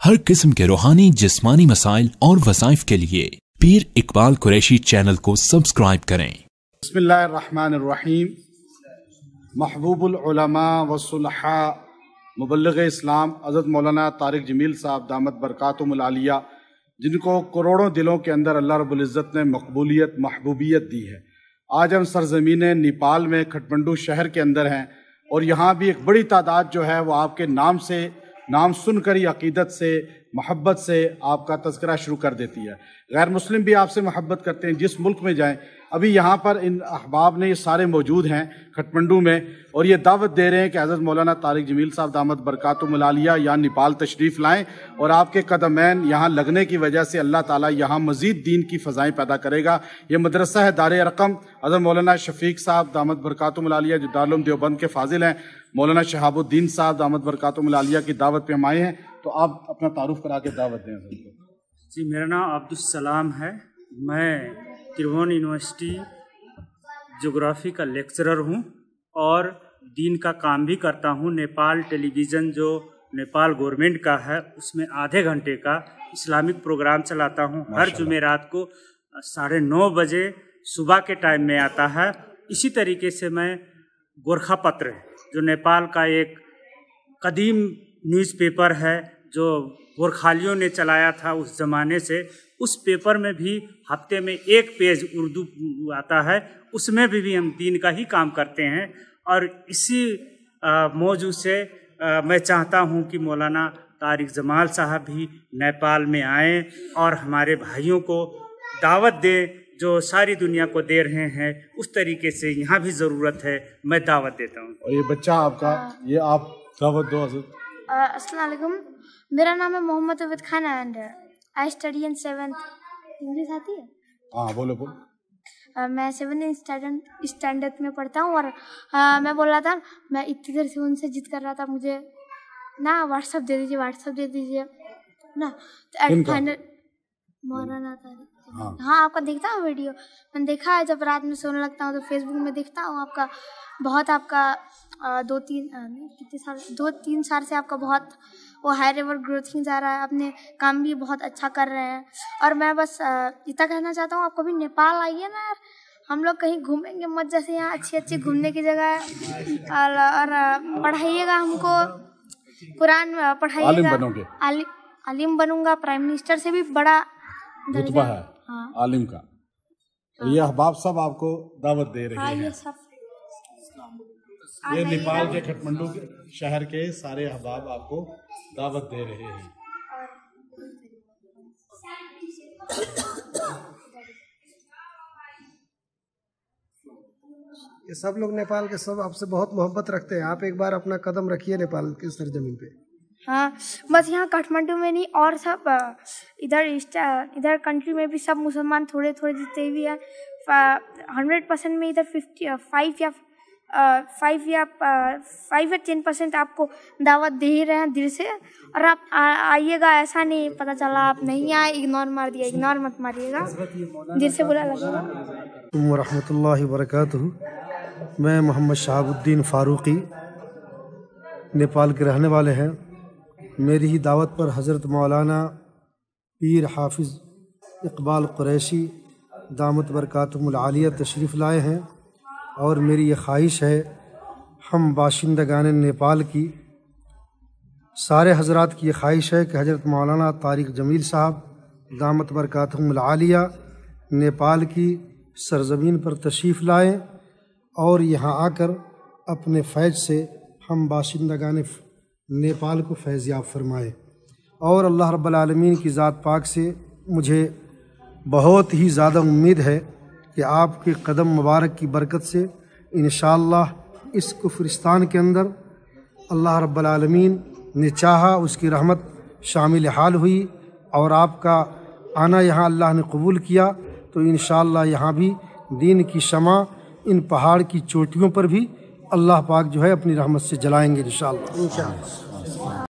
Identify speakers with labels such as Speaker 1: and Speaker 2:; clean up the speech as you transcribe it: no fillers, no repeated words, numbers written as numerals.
Speaker 1: हर किस्म के रूहानी जिस्मानी मसाइल और वज़ाइफ के लिए पीर इकबाल कुरैशी चैनल को सब्सक्राइब करें।
Speaker 2: बिस्मिल्लाहिर्रहमानिर्रहीम। महबूबुल उलमा व सुलहा मुबल्लिग़ इस्लाम हज़रत मौलाना तारिक जमील साहब दामत बरकातुहुल आलिया, जिनको करोड़ों दिलों के अंदर अल्लाह रब्बुल इज़्ज़त ने मकबूलियत महबूबियत दी है। आज हम सरज़मीन नेपाल में खटमंडू शहर के अंदर हैं और यहाँ भी एक बड़ी तादाद जो है वो आपके नाम सुनकर ही अक़ीदत से मोहब्बत से आपका तज़किरा शुरू कर देती है। गैर मुस्लिम भी आपसे मोहब्बत करते हैं, जिस मुल्क में जाएं। अभी यहाँ पर इन अहबाब ने ये सारे मौजूद हैं खटमंडू में और ये दावत दे रहे हैं कि हज़रत मौलाना तारिक जमील साहब दामत बरकातुहुल आलिया यहाँ नेपाल तशरीफ़ लाएँ और आपके कदमैन यहाँ लगने की वजह से अल्लाह ताला यहाँ मज़ीद दीन की फ़ज़ाएँ पैदा करेगा। ये मदरसा है दारे अरकम। हज़रत मौलाना शफ़ीक साहब दामत बरकातुहुल आलिया जो दारुल उलूम देवबंद के फ़ाज़िल हैं, मौलाना शहाबुद्दीन साहब दामत बरकातुहुल आलिया की दावत पे हम आए हैं, तो आप अपना तारुफ करा के दावत दें।
Speaker 3: जी, मेरा नाम अब्दुस्सलाम है। मैं त्रिभुवन यूनिवर्सिटी ज्योग्राफी का लेक्चरर हूँ और दीन का काम भी करता हूँ। नेपाल टेलीविज़न जो नेपाल गवर्नमेंट का है उसमें आधे घंटे का इस्लामिक प्रोग्राम चलाता हूँ। हर जुमेरात को 9:30 बजे सुबह के टाइम में आता है। इसी तरीके से मैं गोरखापत्र जो नेपाल का एक कदीम न्यूज़पेपर है जो गोरखालियों ने चलाया था उस ज़माने से, उस पेपर में भी हफ्ते में एक पेज उर्दू आता है, उसमें भी हम दीन का ही काम करते हैं। और इसी मौजू से मैं चाहता हूं कि मौलाना तारिक जमाल साहब भी नेपाल में आएं और हमारे भाइयों को दावत दें जो सारी दुनिया को दे रहे हैं। उस तरीके से यहाँ भी ज़रूरत है, मैं दावत देता हूँ।
Speaker 2: और ये बच्चा आपका, ये आप दावत दो।
Speaker 4: अस्सलाम वालेकुम, मेरा नाम है Mohammad Awaid Khan and I study in 7th। English आती है?
Speaker 2: हाँ, बोलो।
Speaker 4: मैं 7th स्टैंडर्ड में पढ़ता हूँ और मैं बोल रहा था, मैं इतनी देर से उनसे जिद कर रहा था मुझे ना व्हाट्सअप दे दीजिए ना। तो फाइनल मौलाना तारिक, हाँ आपका देखता हूँ वीडियो, मैंने देखा है। जब रात में सोने लगता हूँ तो फेसबुक में देखता हूँ आपका बहुत, आपका 2-3 साल से आपका बहुत वो हाई लेवल ग्रोथिंग जा रहा है। अपने काम भी बहुत अच्छा कर रहे हैं और मैं बस इतना कहना चाहता हूँ, आप कभी नेपाल आइए ना यार, हम लोग कहीं घूमेंगे मज़े से। यहाँ अच्छी घूमने की जगह है और पढ़ाइएगा हमको, कुरान पढ़ाइएगा। आलिम बनूंगा, प्राइम मिनिस्टर से भी बड़ा
Speaker 2: रुतबा है।
Speaker 4: हाँ।
Speaker 2: आलिम का। तो ये अहबाब सब आपको दावत दे रहे हैं। ये नेपाल के खटमंडू शहर के सारे अहबाब आपको दावत दे रहे हैं।
Speaker 5: ये सब लोग नेपाल के सब आपसे बहुत मोहब्बत रखते हैं। आप एक बार अपना कदम रखिए नेपाल की सरजमीन पे।
Speaker 4: हाँ, बस यहाँ काठमांडू में नहीं और सब इधर कंट्री में भी सब मुसलमान थोड़े जितने भी हैं 100% में इधर 5 या 10% आपको दावत दे ही रहे हैं दिल से। और आप आइएगा, ऐसा नहीं पता चला आप नहीं आए, इग्नोर मार दिया। इग्नोर मत मारिएगा, दिल से बुरा लगेगा।
Speaker 5: व रहमतुल्लाहि व बरकातुहू। मैं मोहम्मद शहाबुद्दीन फ़ारूक़ी नेपाल के रहने वाले हैं। मेरी ही दावत पर हज़रत मौलाना पीर हाफिज़ इकबाल कुरैशी दामत बरकातुहुल आलिया तशरीफ़ लाए हैं और मेरी ये ख्वाहिश है, हम बाशिंदगान नेपाल की सारे हज़रात की ये ख्वाहिश है कि हज़रत मौलाना तारिक जमील साहब दामत बरकातुहुल आलिया नेपाल की सरज़मीन पर तशरीफ़ लाएँ और यहाँ आकर अपने फैज़ से हम बाशिंदगान नेपाल को फैज़ याब फरमाए। और अल्लाह रब्बुल आलमीन की ज़ात पाक से मुझे बहुत ही ज़्यादा उम्मीद है कि आपके कदम मुबारक की बरकत से इंशाअल्लाह इस कुफ्रिस्तान के अंदर अल्लाह रब्बुल आलमीन ने चाहा, उसकी रहमत शामिल हाल हुई और आपका आना यहाँ अल्लाह ने कबूल किया, तो इंशाअल्लाह यहाँ भी दीन की शमा इन पहाड़ की चोटियों पर भी अल्लाह पाक जो है अपनी रहमत से जलाएंगे इंशाअल्लाह।